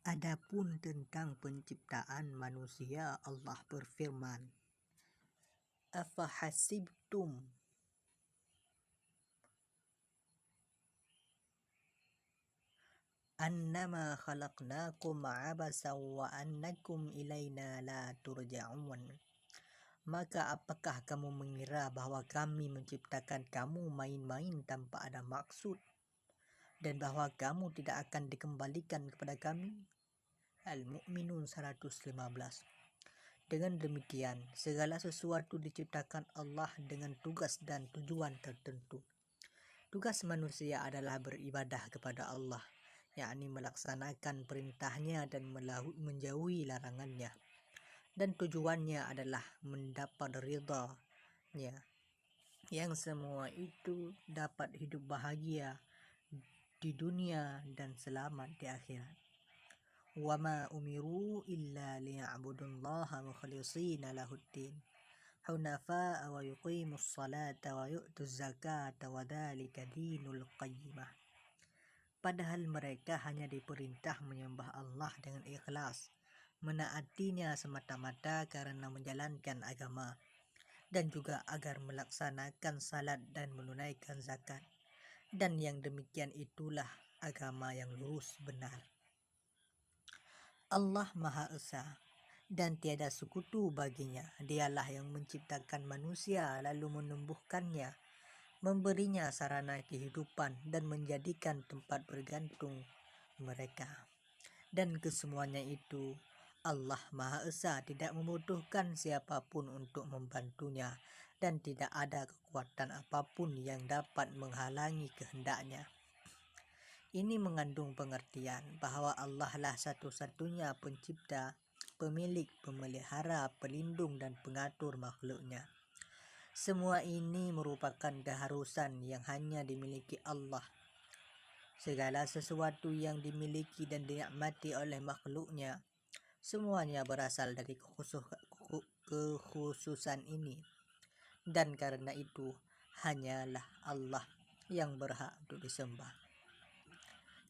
Adapun tentang penciptaan manusia, Allah berfirman, Afahasibtum annama khalaqnakum abasan wa annakum ilaina la turja'un. Maka apakah kamu mengira bahwa kami menciptakan kamu main-main tanpa ada maksud, dan bahwa kamu tidak akan dikembalikan kepada kami? Al-Mu'minun 115. Dengan demikian, segala sesuatu diciptakan Allah dengan tugas dan tujuan tertentu. Tugas manusia adalah beribadah kepada Allah, yakni melaksanakan perintahnya dan menjauhi larangannya. Dan tujuannya adalah mendapat ridha-Nya, yang semua itu dapat hidup bahagia di dunia dan selamat di akhirat. Wa ma umiru illa liya'budullaha mukhlishina lahuddin hunafa'a wa yuqimus salata wa yu'tuz zakata wa dzalika dinul qayyimah. Padahal mereka hanya diperintah menyembah Allah dengan ikhlas, menaatinya semata-mata karena menjalankan agama, dan juga agar melaksanakan salat dan menunaikan zakat. Dan yang demikian itulah agama yang lurus benar. Allah Maha Esa dan tiada sekutu baginya. Dialah yang menciptakan manusia lalu menumbuhkannya, memberinya sarana kehidupan dan menjadikan tempat bergantung mereka. Dan kesemuanya itu Allah Maha Esa tidak membutuhkan siapapun untuk membantunya, dan tidak ada kekuatan apapun yang dapat menghalangi kehendaknya. Ini mengandung pengertian bahwa Allah lah satu-satunya pencipta, pemilik, pemelihara, pelindung, dan pengatur makhluknya. Semua ini merupakan keharusan yang hanya dimiliki Allah. Segala sesuatu yang dimiliki dan dinikmati oleh makhluknya, semuanya berasal dari kekhususan ini. Dan karena itu, hanyalah Allah yang berhak untuk disembah.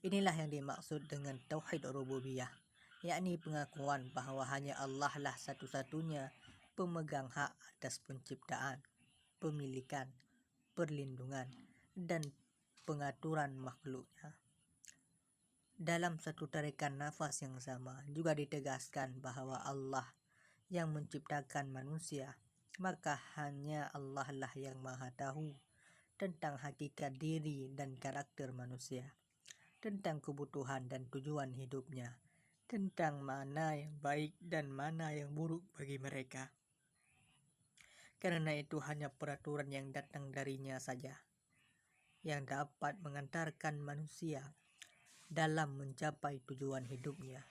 Inilah yang dimaksud dengan tauhid rububiyah, yakni pengakuan bahwa hanya Allah lah satu-satunya pemegang hak atas penciptaan, pemilikan, perlindungan, dan pengaturan makhluknya. Dalam satu tarikan nafas yang sama juga ditegaskan bahwa Allah yang menciptakan manusia, maka hanya Allah lah yang maha tahu tentang hakikat diri dan karakter manusia, tentang kebutuhan dan tujuan hidupnya, tentang mana yang baik dan mana yang buruk bagi mereka. Karena itu hanya peraturan yang datang darinya saja yang dapat mengantarkan manusia dalam mencapai tujuan hidupnya.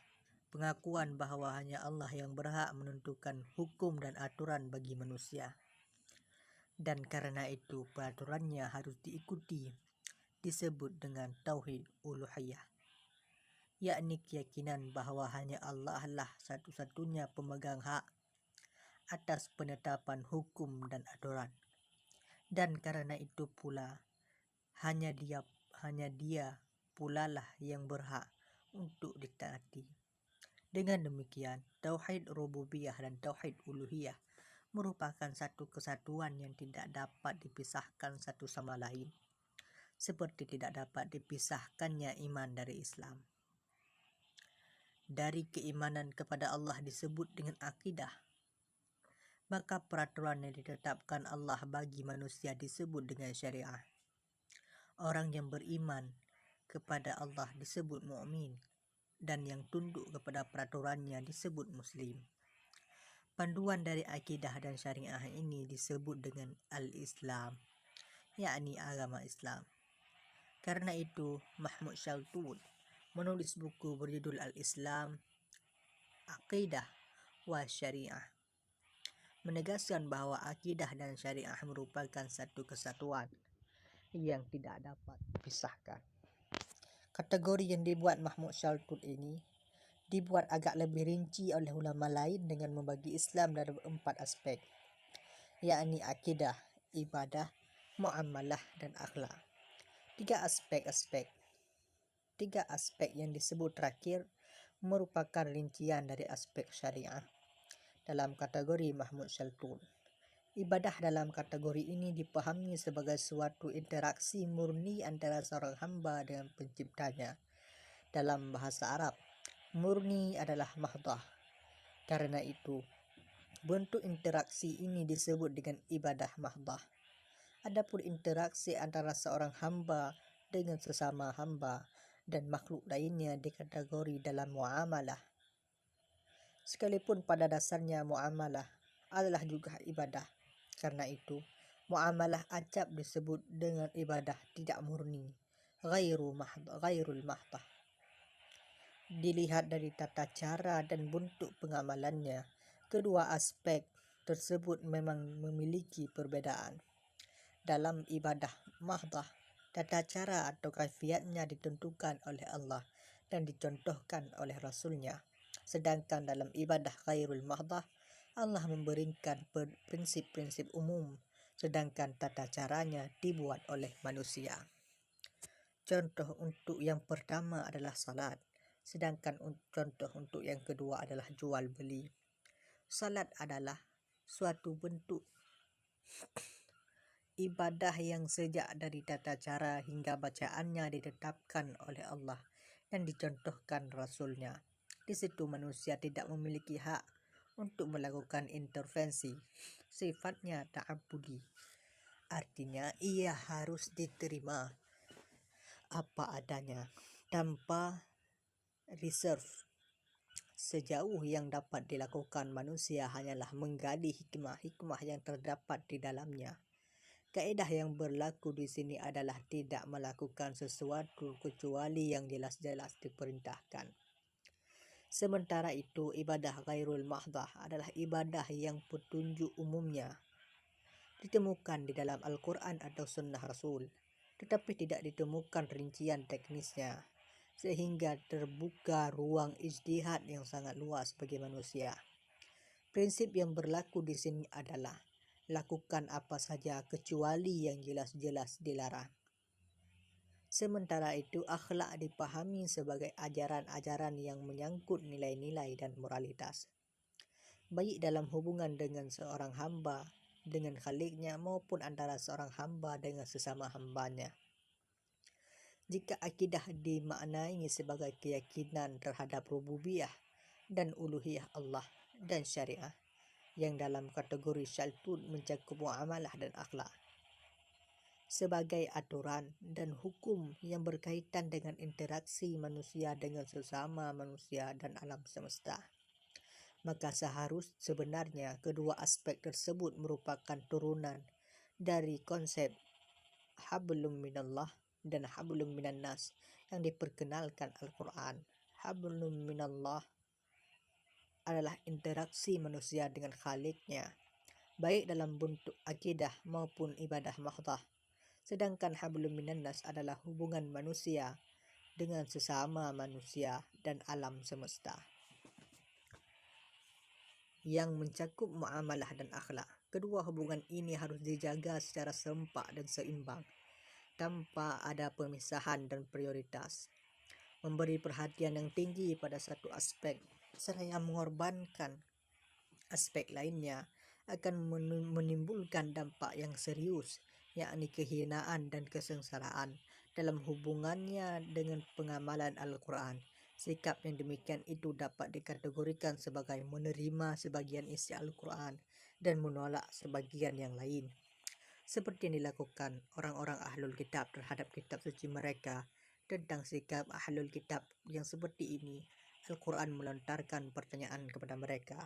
Pengakuan bahwa hanya Allah yang berhak menentukan hukum dan aturan bagi manusia. Dan karena itu peraturannya harus diikuti, disebut dengan tauhid uluhiyah, yakni keyakinan bahwa hanya Allah lah satu-satunya pemegang hak atas penetapan hukum dan aturan. Dan karena itu pula hanya dia pula lah yang berhak untuk ditaati. Dengan demikian, tauhid rububiyah dan tauhid uluhiyah merupakan satu kesatuan yang tidak dapat dipisahkan satu sama lain, seperti tidak dapat dipisahkannya iman dari Islam. Dari keimanan kepada Allah disebut dengan akidah, maka peraturan yang ditetapkan Allah bagi manusia disebut dengan syariah. Orang yang beriman kepada Allah disebut mukmin, dan yang tunduk kepada peraturannya disebut muslim. Panduan dari akidah dan syariah ini disebut dengan al-Islam, yakni agama Islam. Karena itu Mahmud Shaltut menulis buku berjudul Al-Islam, Aqidah wa Syariah, menegaskan bahwa akidah dan syariah merupakan satu kesatuan yang tidak dapat dipisahkan. Kategori yang dibuat Mahmud Shaltut ini dibuat agak lebih rinci oleh ulama lain dengan membagi Islam dalam 4 aspek, yakni akidah, ibadah, muamalah, dan akhlak. Tiga aspek yang disebut terakhir merupakan rincian dari aspek syariah. Dalam kategori Mahmud Shaltun, ibadah dalam kategori ini dipahami sebagai suatu interaksi murni antara seorang hamba dengan penciptanya. Dalam bahasa Arab, murni adalah mahdah. Karena itu, bentuk interaksi ini disebut dengan ibadah mahdah. Adapun interaksi antara seorang hamba dengan sesama hamba dan makhluk lainnya dikategori dalam muamalah. Sekalipun pada dasarnya muamalah adalah juga ibadah. Karena itu, muamalah acap disebut dengan ibadah tidak murni, ghairul mahdah. Dilihat dari tata cara dan bentuk pengamalannya, kedua aspek tersebut memang memiliki perbedaan. Dalam ibadah mahdah, tata cara atau kaifiatnya ditentukan oleh Allah dan dicontohkan oleh Rasulnya. Sedangkan dalam ibadah ghairul mahdah, Allah memberikan prinsip-prinsip umum, sedangkan tata caranya dibuat oleh manusia. Contoh untuk yang pertama adalah salat, sedangkan contoh untuk yang kedua adalah jual beli. Salat adalah suatu bentuk ibadah yang sejak dari tata cara hingga bacaannya ditetapkan oleh Allah dan dicontohkan Rasulnya. Di situ manusia tidak memiliki hak untuk melakukan intervensi. Sifatnya ta'abbudi. Artinya ia harus diterima apa adanya tanpa reserve. Sejauh yang dapat dilakukan manusia hanyalah menggali hikmah-hikmah yang terdapat di dalamnya. Kaedah yang berlaku di sini adalah tidak melakukan sesuatu kecuali yang jelas-jelas diperintahkan. Sementara itu, ibadah ghairul mahdah adalah ibadah yang petunjuk umumnya ditemukan di dalam Al-Quran atau Sunnah Rasul, tetapi tidak ditemukan rincian teknisnya, sehingga terbuka ruang ijtihad yang sangat luas bagi manusia. Prinsip yang berlaku di sini adalah lakukan apa saja kecuali yang jelas-jelas dilarang. Sementara itu, akhlak dipahami sebagai ajaran-ajaran yang menyangkut nilai-nilai dan moralitas, baik dalam hubungan dengan seorang hamba dengan Khaliknya maupun antara seorang hamba dengan sesama hambanya. Jika akidah dimaknai sebagai keyakinan terhadap rububiyah dan uluhiyah Allah dan syariah, yang dalam kategori Shaltun mencakup muamalah dan akhlak, sebagai aturan dan hukum yang berkaitan dengan interaksi manusia dengan sesama manusia dan alam semesta. Maka sebenarnya kedua aspek tersebut merupakan turunan dari konsep hablum minallah dan hablum minan nas yang diperkenalkan Al-Quran. Hablum minallah adalah interaksi manusia dengan Khaliknya, baik dalam bentuk akidah maupun ibadah mahdah. Sedangkan hablum minan nas adalah hubungan manusia dengan sesama manusia dan alam semesta, yang mencakup muamalah dan akhlak. Kedua hubungan ini harus dijaga secara serempak dan seimbang, tanpa ada pemisahan dan prioritas. Memberi perhatian yang tinggi pada satu aspek seraya mengorbankan aspek lainnya akan menimbulkan dampak yang serius, yakni kehinaan dan kesengsaraan dalam hubungannya dengan pengamalan Al-Quran. Sikap yang demikian itu dapat dikategorikan sebagai menerima sebagian isi Al-Quran dan menolak sebagian yang lain, seperti yang dilakukan orang-orang ahlul kitab terhadap kitab suci mereka. Tentang sikap ahlul kitab yang seperti ini, Al-Quran melontarkan pertanyaan kepada mereka,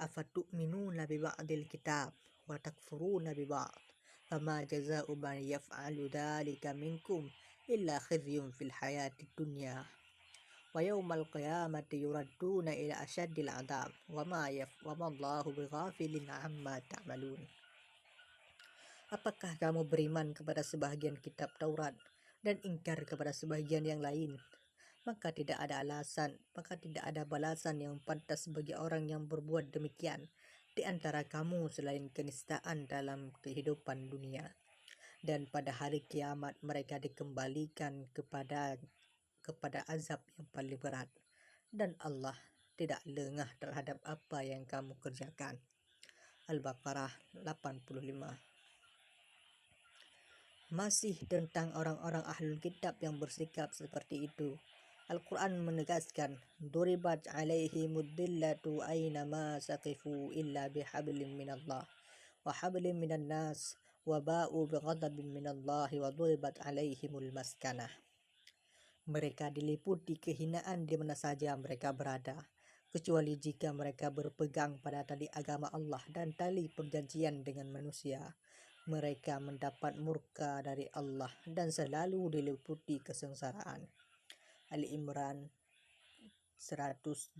afatu'minuna bi ba'dil kitab wa takfuruna bi ba'd, fama jaza'u man yaf'alu dhalika minkum illa khizyun fil hayati dunya wa yawmal qiyamati yuradduna ila asyaddil adab wa ma Allahu bighafilin amma ta'malun. Apakah kamu beriman kepada sebahagian kitab Taurat dan ingkar kepada sebahagian yang lain? Maka tidak ada balasan yang pantas bagi orang yang berbuat demikian di antara kamu selain kenistaan dalam kehidupan dunia, dan pada hari kiamat mereka dikembalikan kepada azab yang paling berat. dan Allah tidak lengah terhadap apa yang kamu kerjakan. Al-Baqarah 85. Masih tentang orang-orang ahlul kitab yang bersikap seperti itu, Al-Quran menegaskan, Duribat alaihimud dillatu aynama saqifu illa bihablin minallah wa hablin minan nas wa ba'u bighadabin minallahi wa duribat alaihimul maskanah. Mereka diliputi kehinaan di mana saja mereka berada, kecuali jika mereka berpegang pada tali agama Allah dan tali perjanjian dengan manusia. Mereka mendapat murka dari Allah dan selalu diliputi kesengsaraan. Ali Imran 112.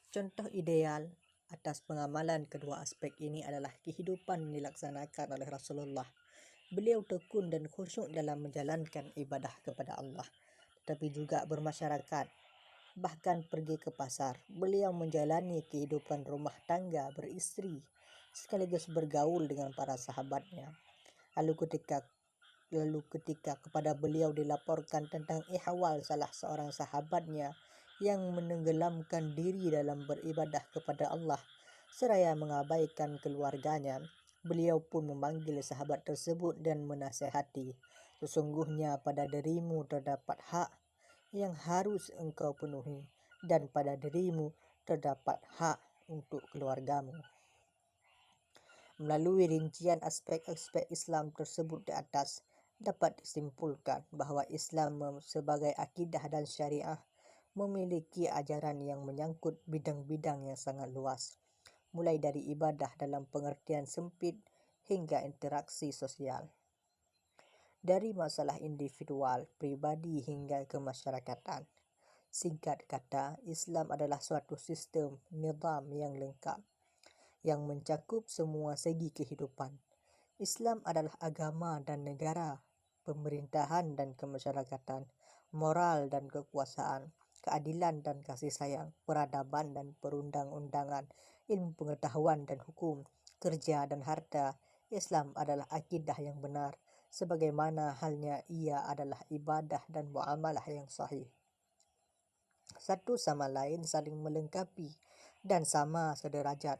Contoh ideal atas pengamalan kedua aspek ini adalah kehidupan yang dilaksanakan oleh Rasulullah. Beliau tekun dan khusyuk dalam menjalankan ibadah kepada Allah, tapi juga bermasyarakat. Bahkan pergi ke pasar, beliau menjalani kehidupan rumah tangga beristri, sekaligus bergaul dengan para sahabatnya. Lalu ketika kepada beliau dilaporkan tentang ihwal salah seorang sahabatnya yang menenggelamkan diri dalam beribadah kepada Allah seraya mengabaikan keluarganya, beliau pun memanggil sahabat tersebut dan menasihati, sesungguhnya pada dirimu terdapat hak yang harus engkau penuhi, dan pada dirimu terdapat hak untuk keluargamu. Melalui rincian aspek-aspek Islam tersebut di atas, dapat disimpulkan bahwa Islam sebagai akidah dan syariah memiliki ajaran yang menyangkut bidang-bidang yang sangat luas, mulai dari ibadah dalam pengertian sempit hingga interaksi sosial. Dari masalah individual, pribadi hingga kemasyarakatan. Singkat kata, Islam adalah suatu sistem nizam yang lengkap, yang mencakup semua segi kehidupan. Islam adalah agama dan negara, pemerintahan dan kemasyarakatan, moral dan kekuasaan, keadilan dan kasih sayang, peradaban dan perundang-undangan, ilmu pengetahuan dan hukum, kerja dan harta. Islam adalah akidah yang benar, sebagaimana halnya ia adalah ibadah dan muamalah yang sahih. Satu sama lain saling melengkapi dan sama sederajat.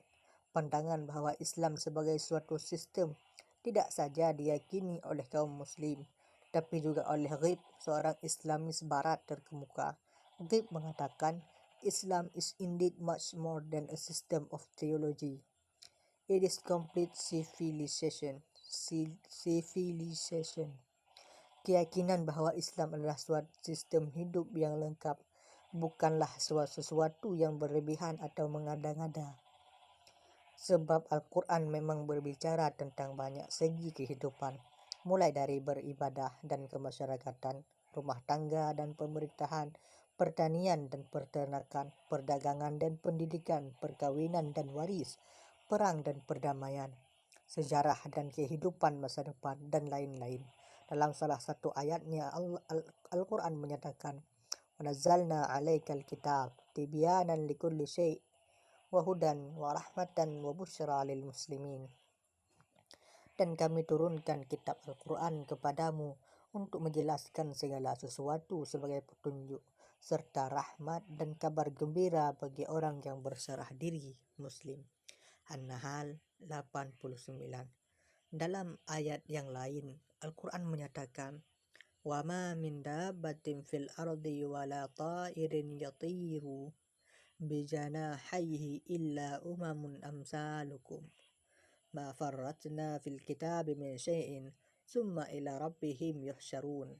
Pandangan bahwa Islam sebagai suatu sistem tidak saja diyakini oleh kaum muslim, tapi juga oleh Ghaib, seorang Islamis barat terkemuka. Ghaib mengatakan, Islam is indeed much more than a system of theology. It is complete civilization. Keyakinan bahwa Islam adalah suatu sistem hidup yang lengkap, bukanlah sesuatu yang berlebihan atau mengada-ngada. Sebab Al-Quran memang berbicara tentang banyak segi kehidupan, mulai dari beribadah dan kemasyarakatan, rumah tangga dan pemerintahan, pertanian dan peternakan, perdagangan dan pendidikan, perkawinan dan waris, perang dan perdamaian, sejarah dan kehidupan masa depan, dan lain-lain. Dalam salah satu ayatnya, Al-Quran menyatakan, وَنَزَّلْنَا عَلَيْكَ الْكِتَابَ تِبْيَانًا لِكُلِّ شَيْءٍ wahudan warahmatan wabusyra lil muslimin. Dan kami turunkan kitab Al-Quran kepadamu untuk menjelaskan segala sesuatu sebagai petunjuk, serta rahmat dan kabar gembira bagi orang yang berserah diri muslim. An-Nahl 89. Dalam ayat yang lain, Al-Quran menyatakan, wa ma min dabbatin fil ardi wala ta'irin yatiru bijanahaihi illa umamun amsalukum ma farratna fil kitabi min syai'in summa ila rabbihim yuhsyarun.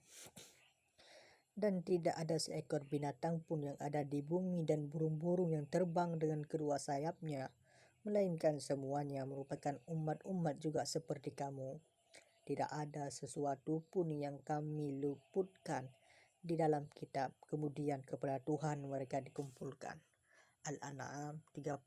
Dan tidak ada seekor binatang pun yang ada di bumi dan burung-burung yang terbang dengan kedua sayapnya, melainkan semuanya merupakan umat-umat juga seperti kamu. Tidak ada sesuatu pun yang kami luputkan di dalam kitab, kemudian kepada Tuhan mereka dikumpulkan. Al-An'am 38.